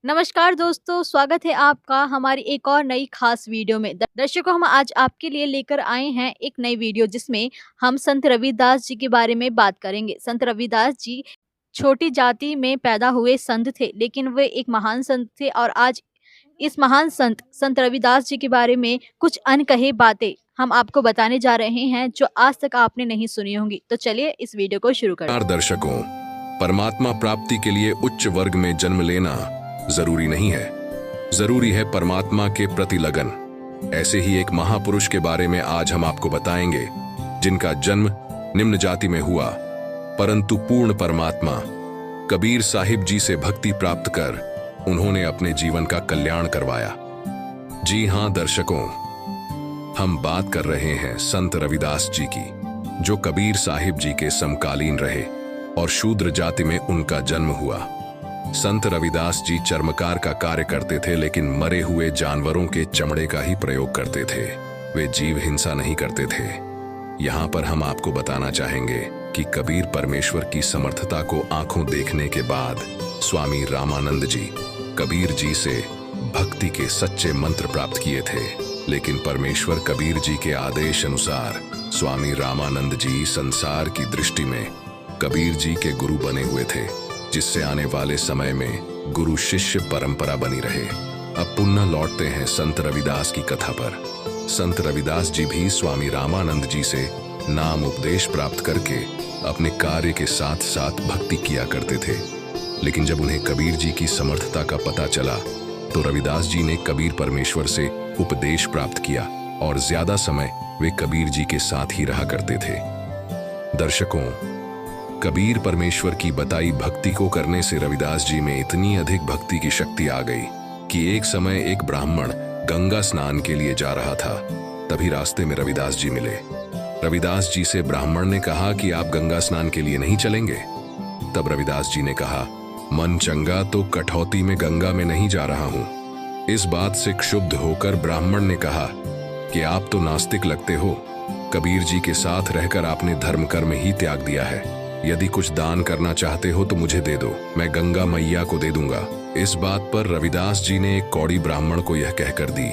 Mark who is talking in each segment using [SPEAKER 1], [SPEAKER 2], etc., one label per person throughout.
[SPEAKER 1] नमस्कार दोस्तों, स्वागत है आपका हमारी एक और नई खास वीडियो में। दर्शकों, हम आज आपके लिए लेकर आए हैं एक नई वीडियो जिसमें हम संत रविदास जी के बारे में बात करेंगे। संत रविदास जी छोटी जाति में पैदा हुए संत थे, लेकिन वे एक महान संत थे और आज इस महान संत संत रविदास जी के बारे में कुछ अनकही बातें हम आपको बताने जा रहे हैं जो आज तक आपने नहीं सुनी होंगी। तो चलिए इस वीडियो को शुरू करते हैं।
[SPEAKER 2] दर्शकों, परमात्मा प्राप्ति के लिए उच्च वर्ग में जन्म लेना जरूरी नहीं है। जरूरी है परमात्मा के प्रति लगन। ऐसे ही एक महापुरुष के बारे में आज हम आपको बताएंगे जिनका जन्म निम्न जाति में हुआ, परंतु पूर्ण परमात्मा कबीर साहिब जी से भक्ति प्राप्त कर उन्होंने अपने जीवन का कल्याण करवाया। जी हां दर्शकों, हम बात कर रहे हैं संत रविदास जी की, जो कबीर साहिब जी के समकालीन रहे और शूद्र जाति में उनका जन्म हुआ। संत रविदास जी चर्मकार का कार्य करते थे, लेकिन मरे हुए जानवरों के चमड़े का ही प्रयोग करते थे। वे जीव हिंसा नहीं करते थे। यहाँ पर हम आपको बताना चाहेंगे कि कबीर परमेश्वर की समर्थता को आंखों देखने के बाद स्वामी रामानंद जी कबीर जी से भक्ति के सच्चे मंत्र प्राप्त किए थे, लेकिन परमेश्वर कबीर जी के आदेश अनुसार स्वामी रामानंद जी संसार की दृष्टि में कबीर जी के गुरु बने हुए थे, जिससे आने वाले समय में गुरु शिष्य परंपरा बनी रहे। अब पुनः लौटते हैं संत रविदास की कथा पर। संत रविदास जी भी स्वामी रामानंद जी से नाम उपदेश प्राप्त करके अपने कार्य के साथ साथ भक्ति किया करते थे, लेकिन जब उन्हें कबीर जी की समर्थता का पता चला तो रविदास जी ने कबीर परमेश्वर से उपदेश प्राप्त किया और ज्यादा समय वे कबीर जी के साथ ही रहा करते थे। दर्शकों, कबीर परमेश्वर की बताई भक्ति को करने से रविदास जी में इतनी अधिक भक्ति की शक्ति आ गई कि एक समय एक ब्राह्मण गंगा स्नान के लिए जा रहा था। तभी रास्ते में रविदास जी मिले। रविदास जी से ब्राह्मण ने कहा कि आप गंगा स्नान के लिए नहीं चलेंगे? तब रविदास जी ने कहा, मन चंगा तो कठौती में गंगा में नहीं जा रहा हूं। इस बात से क्षुब्ध होकर ब्राह्मण ने कहा कि आप तो नास्तिक लगते हो। कबीर जी के साथ रहकर आपने धर्म कर्म ही त्याग दिया है। यदि कुछ दान करना चाहते हो तो मुझे दे दो, मैं गंगा मैया को दे दूंगा। इस बात पर रविदास जी ने एक कौड़ी ब्राह्मण को यह कहकर दी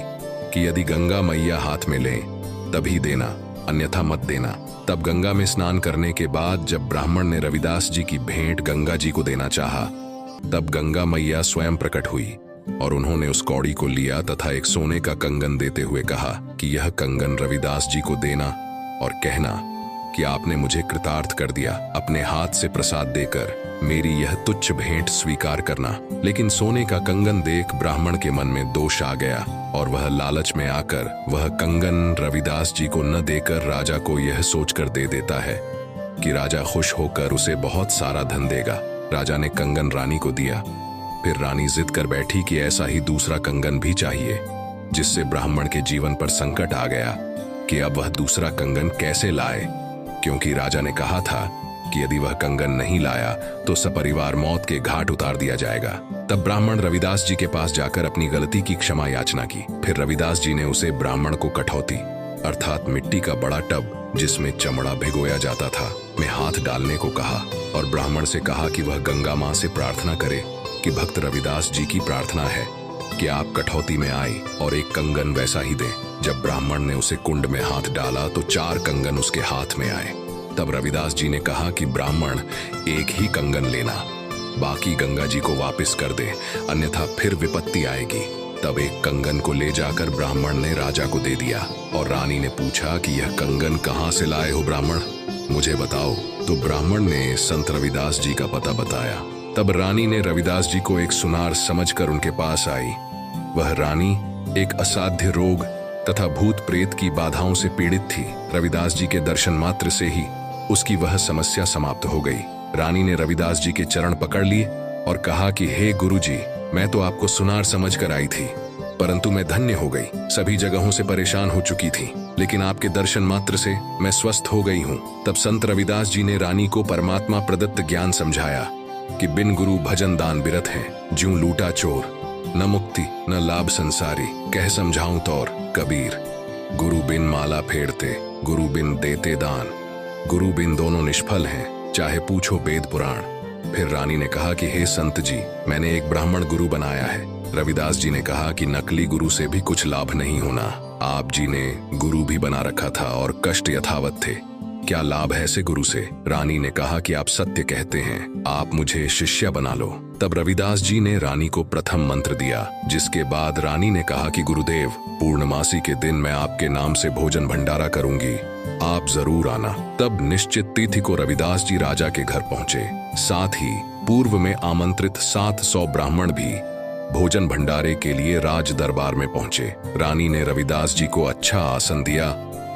[SPEAKER 2] कि यदि गंगा मैया हाथ में लें तभी देना, अन्यथा मत देना। तब गंगा में स्नान करने के बाद जब ब्राह्मण ने रविदास जी की भेंट गंगा जी को देना चाहा, तब गंगा मैया स्वयं प्रकट हुई और उन्होंने उस कौड़ी को लिया तथा एक सोने का कंगन देते हुए कहा कि यह कंगन रविदास जी को देना और कहना कि आपने मुझे कृतार्थ कर दिया। अपने हाथ से प्रसाद देकर मेरी यह तुच्छ भेंट स्वीकार करना। लेकिन सोने का कंगन देख ब्राह्मण के मन में दोष आ गया और वह लालच में आकर वह कंगन रविदास जी को न देकर राजा को यह सोचकर दे देता है कि राजा खुश होकर उसे बहुत सारा धन देगा। राजा ने कंगन रानी को दिया। फिर रानी जिद कर बैठी कि ऐसा ही दूसरा कंगन भी चाहिए, जिससे ब्राह्मण के जीवन पर संकट आ गया कि अब वह दूसरा कंगन कैसे लाए, क्योंकि राजा ने कहा था कि यदि वह कंगन नहीं लाया तो सपरिवार मौत के घाट उतार दिया जाएगा। तब ब्राह्मण रविदास जी के पास जाकर अपनी गलती की क्षमा याचना की। फिर रविदास जी ने उसे ब्राह्मण को कठौती अर्थात मिट्टी का बड़ा टब जिसमें चमड़ा भिगोया जाता था में हाथ डालने को कहा और ब्राह्मण से कहा कि वह गंगा मां से प्रार्थना करे कि भक्त रविदास जी की प्रार्थना है कि आप कठौती में आए और एक कंगन वैसा ही दें। जब ब्राह्मण ने उसे कुंड में हाथ डाला तो 4 कंगन उसके हाथ में आए। तब रविदास जी ने कहा कि ब्राह्मण एक ही कंगन लेना, बाकी गंगा जी को वापस कर दे, अन्यथा फिर विपत्ति आएगी। तब एक कंगन को ले जाकर ब्राह्मण ने राजा को दे दिया और रानी ने पूछा कि यह कंगन कहाँ से लाए हो ब्राह्मण, मुझे बताओ। तो ब्राह्मण ने संत रविदास जी का पता बताया। तब रानी ने रविदास जी को एक सुनार समझकर उनके पास आई। वह रानी एक असाध्य रोग तथा भूत प्रेत की बाधाओं से पीड़ित थी। रविदास जी के दर्शन मात्र से ही उसकी वह समस्या समाप्त हो गई। रानी ने रविदास जी के चरण पकड़ लिए और कहा कि हे गुरु जी, मैं तो आपको सुनार समझकर आई थी, परंतु मैं धन्य हो गई। सभी जगहों से परेशान हो चुकी थी, लेकिन आपके दर्शन मात्र से मैं स्वस्थ हो गई हूँ। तब संत रविदास जी ने रानी को परमात्मा प्रदत्त ज्ञान समझाया कि बिन गुरु भजन दान बिरत हैं, ज्यों लूटा चोर, न मुक्ति न लाभ संसारी, कह समझाऊं तौर कबीर। गुरु बिन माला फेरते, गुरु बिन देते दान, गुरु बिन दोनों निष्फल हैं, चाहे पूछो वेद पुराण। फिर रानी ने कहा कि हे संत जी, मैंने एक ब्राह्मण गुरु बनाया है। रविदास जी ने कहा कि नकली गुरु से भी कुछ लाभ नहीं होना। आप जी ने गुरु भी बना रखा था और कष्ट यथावत थे। क्या लाभ है ऐसे गुरु से? रानी ने कहा कि आप सत्य कहते हैं, आप मुझे शिष्य बना लो। तब रविदास जी ने रानी को प्रथम मंत्र दिया, जिसके बाद रानी ने कहा कि गुरुदेव, पूर्णमासी के दिन मैं आपके नाम से भोजन भंडारा करूंगी, आप जरूर आना। तब निश्चित तिथि को रविदास जी राजा के घर पहुंचे। साथ ही पूर्व में आमंत्रित 700 ब्राह्मण भी भोजन भंडारे के लिए राज दरबार में पहुंचे। रानी ने रविदास जी को अच्छा आसन दिया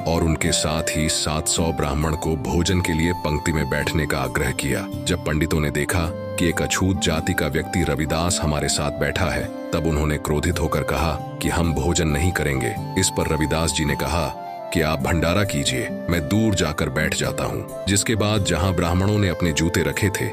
[SPEAKER 2] और उनके साथ ही 700 ब्राह्मण को भोजन के लिए पंक्ति में बैठने का आग्रह किया। जब पंडितों ने देखा कि एक अछूत जाति का व्यक्ति रविदास हमारे साथ बैठा है, तब उन्होंने क्रोधित होकर कहा कि हम भोजन नहीं करेंगे। इस पर रविदास जी ने कहा कि आप भंडारा कीजिए, मैं दूर जाकर बैठ जाता हूँ। जिसके बाद जहाँ ब्राह्मणों ने अपने जूते रखे थे,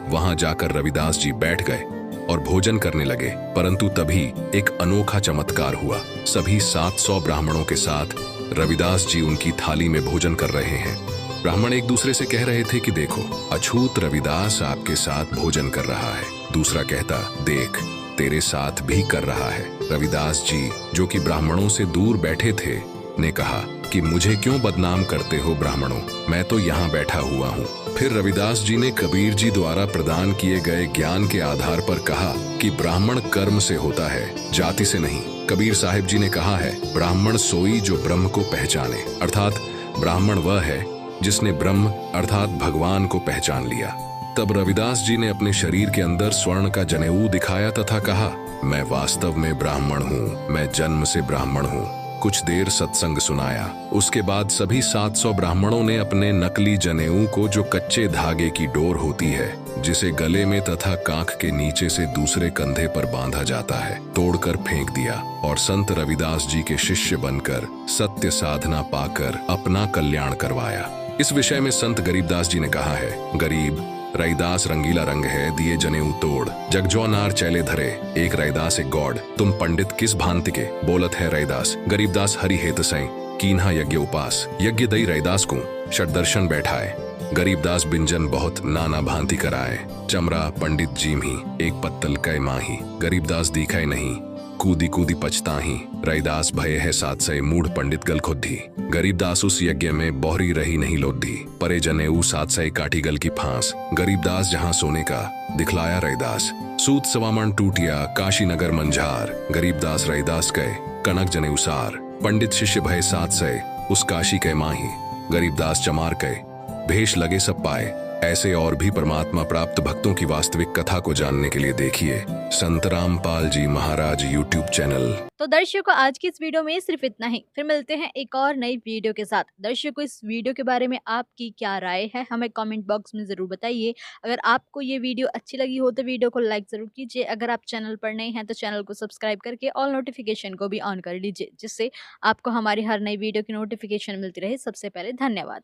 [SPEAKER 2] वहां जाकर रविदास जी बैठ गए और भोजन करने लगे। परंतु तभी एक अनोखा चमत्कार हुआ। सभी 700 ब्राह्मणों के साथ रविदास जी उनकी थाली में भोजन कर रहे हैं। ब्राह्मण एक दूसरे से कह रहे थे कि देखो, अछूत रविदास आपके साथ भोजन कर रहा है। दूसरा कहता, देख, तेरे साथ भी कर रहा है। रविदास जी, जो कि ब्राह्मणों से दूर बैठे थे, ने कहा कि मुझे क्यों बदनाम करते हो ब्राह्मणों, मैं तो यहाँ बैठा हुआ हूँ। फिर रविदास जी ने कबीर जी द्वारा प्रदान किए गए ज्ञान के आधार पर कहा कि ब्राह्मण कर्म से होता है, जाति से नहीं। कबीर साहिब जी ने कहा है, ब्राह्मण सोई जो ब्रह्म को पहचाने, अर्थात ब्राह्मण वह है जिसने ब्रह्म अर्थात भगवान को पहचान लिया। तब रविदास जी ने अपने शरीर के अंदर स्वर्ण का जनेऊ दिखाया तथा कहा, मैं वास्तव में ब्राह्मण हूँ, मैं जन्म से ब्राह्मण हूँ। कुछ देर सत्संग सुनाया। उसके बाद सभी 700 ब्राह्मणों ने अपने नकली जनेऊ को, जो कच्चे धागे की डोर होती है, जिसे गले में तथा कांख के नीचे से दूसरे कंधे पर बांधा जाता है, तोड़कर फेंक दिया और संत रविदास जी के शिष्य बनकर सत्य साधना पाकर अपना कल्याण करवाया। इस विषय में संत गरीबदास जी ने कहा है, गरीब रैदास रंगीला रंग है, दिए जनेऊ तोड़, जग जो नार चैले धरे, एक रैदास एक गौड़, तुम पंडित किस भांति के, बोलत है रैदास। गरीबदास हरि हेत सै, कीन्हा यज्ञ उपास, यज्ञ दई रैदास को षटदर्शन बैठाए। गरीबदास बिंजन बहुत नाना भांति कराए, चमरा पंडित जीम ही, एक पत्तल कै माही। गरीबदास दिखाए नहीं, कूदी कूदी पछताही, रैदास भय है सात से, मूढ़ पंडित गल खुद्धी। गरीबदास उस यज्ञ में बोहरी रही नहीं लोधी, परे जनेऊ सात से काटी गल की फांस। गरीबदास जहाँ सोने का दिखलाया रैदास, सूत सवामण टूटिया काशी नगर मंझार। गरीबदास रैदास कहे कनक जनेऊ सार, पंडित शिष्य भय सात से, उस काशी के माही। गरीबदास चमार कहे भेष लगे सब पाए। ऐसे और भी परमात्मा प्राप्त भक्तों की वास्तविक कथा को जानने के लिए देखिए संत रामपाल जी महाराज यूट्यूब चैनल।
[SPEAKER 1] तो दर्शकों, आज की इस वीडियो में सिर्फ इतना ही। फिर मिलते हैं एक और नई वीडियो के साथ। दर्शकों, इस वीडियो के बारे में आपकी क्या राय है, हमें कमेंट बॉक्स में जरूर बताइए। अगर आपको ये वीडियो अच्छी लगी हो तो वीडियो को लाइक जरूर कीजिए। अगर आप चैनल पर नए हैं तो चैनल को सब्सक्राइब करके ऑल नोटिफिकेशन को भी ऑन कर लीजिए, जिससे आपको हमारी हर नई वीडियो की नोटिफिकेशन मिलती रहे सबसे पहले। धन्यवाद।